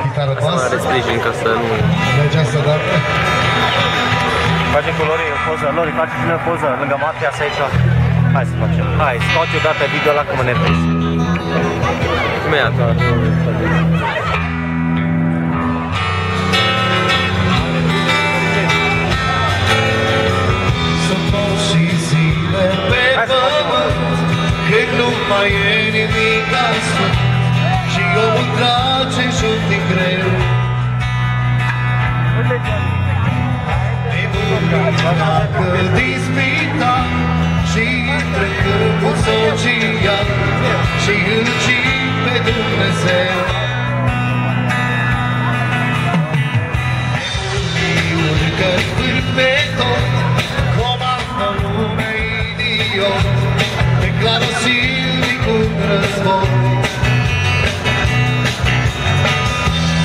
Chitară bas. Să sprijin ca să nu... Merge asta dată. Face cu Lori o poză. Lori, face și noi o poză lângă Matias aici. Hai să facem. Hai, scoate odată video ăla că mă nervez. Imediat, da. Când nu mai e nimic asfalt și omul trage jos din greu. Dacă din spital și între câmpul social și îl cit pe Dumnezeu. Urcă-n vârf pe tot, comandă lumea idiot, declară silnic un război.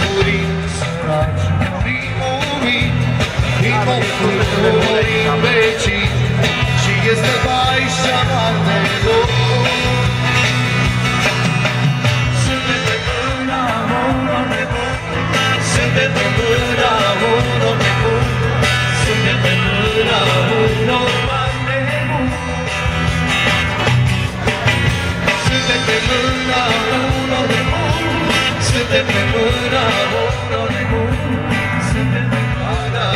Murim săraci, murim umii, din moftul murim vecii, și este bai și amar de dor. Suntem pe mâna unor nebuni, suntem pe mâna unor nebuni, suntem pe mâna unor mari nebuni. Suntem pe mâna unor nebuni, suntem pe mâna unor nebuni, suntem pe mâna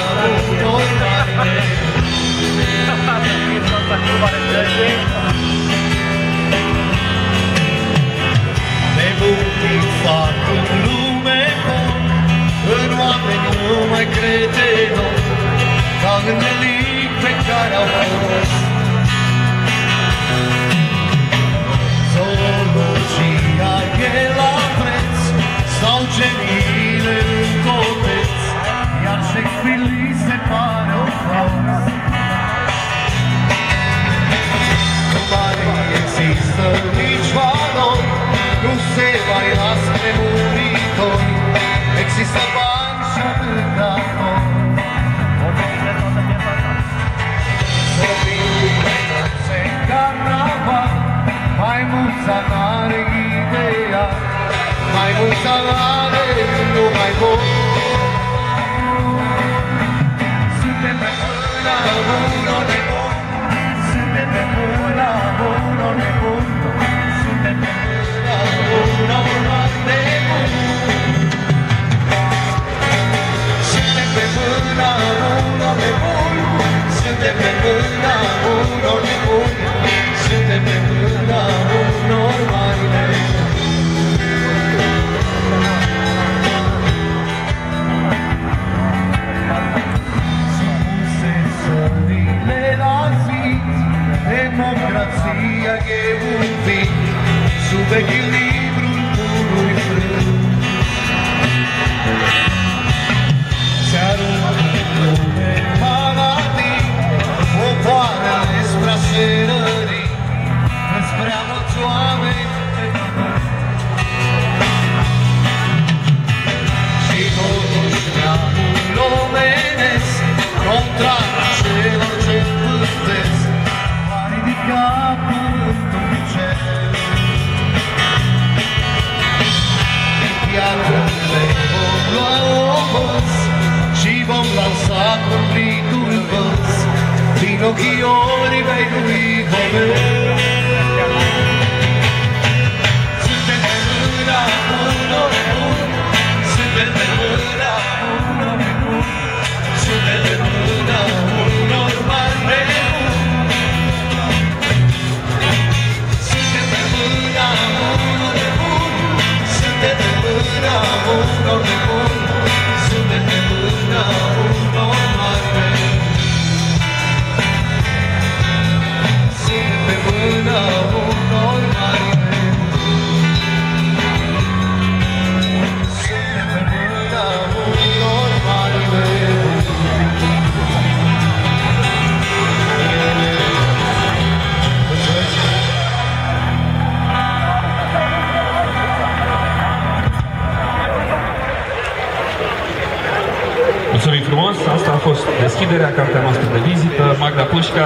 unor mari nebuni. Nebunii fac în lume bun, în oameni nu mai crede om, ca în delict pe care au fost. Zoologia e la preț, stau geniile în coteț, iar Shakespeare li se pare o farsă. Nu mai există nici valori, nu se mai nasc muritori, există bani și atâta noi. Să fiu pe toți în carnaval, mai mulți n-are ideea, mai mulți n-are, nu mai vor. Suntem pe mâna unor nebuni, suntem pe mâna unor nebuni, suntem pe mâna unor mari nebuni. Suntem pe mâna unor nebuni, suntem pe mâna unor nebuni, suntem pe mâna unor mari nebuni. Supuse sările la zi, democrația e un vid, sub echilibrul purului frâu. Se aruncă lume maladii, popoarele spre aserării, înspre a mulți oameni pe pământ. Și totuși neamul omenesc, contrar celor ce vârtesc, va ridica pământul în cer. Din piatrele vom lua ovăz și vom lansa conflictul văz, din ochii oribei lui Homer. Suntem pe mâna unor nebuni, suntem pe mâna unor nebuni, suntem pe mâna unor mari nebuni. Suntem pe mâna unor nebuni, suntem pe mâna unor nebuni, suntem pe mâna unor mari nebuni. Suntem pe mâna unor mari nebuni, suntem pe mâna unor mari nebuni. Mulțumim frumos, asta a fost deschiderea, cartea noastră de vizită, Magda Pușca.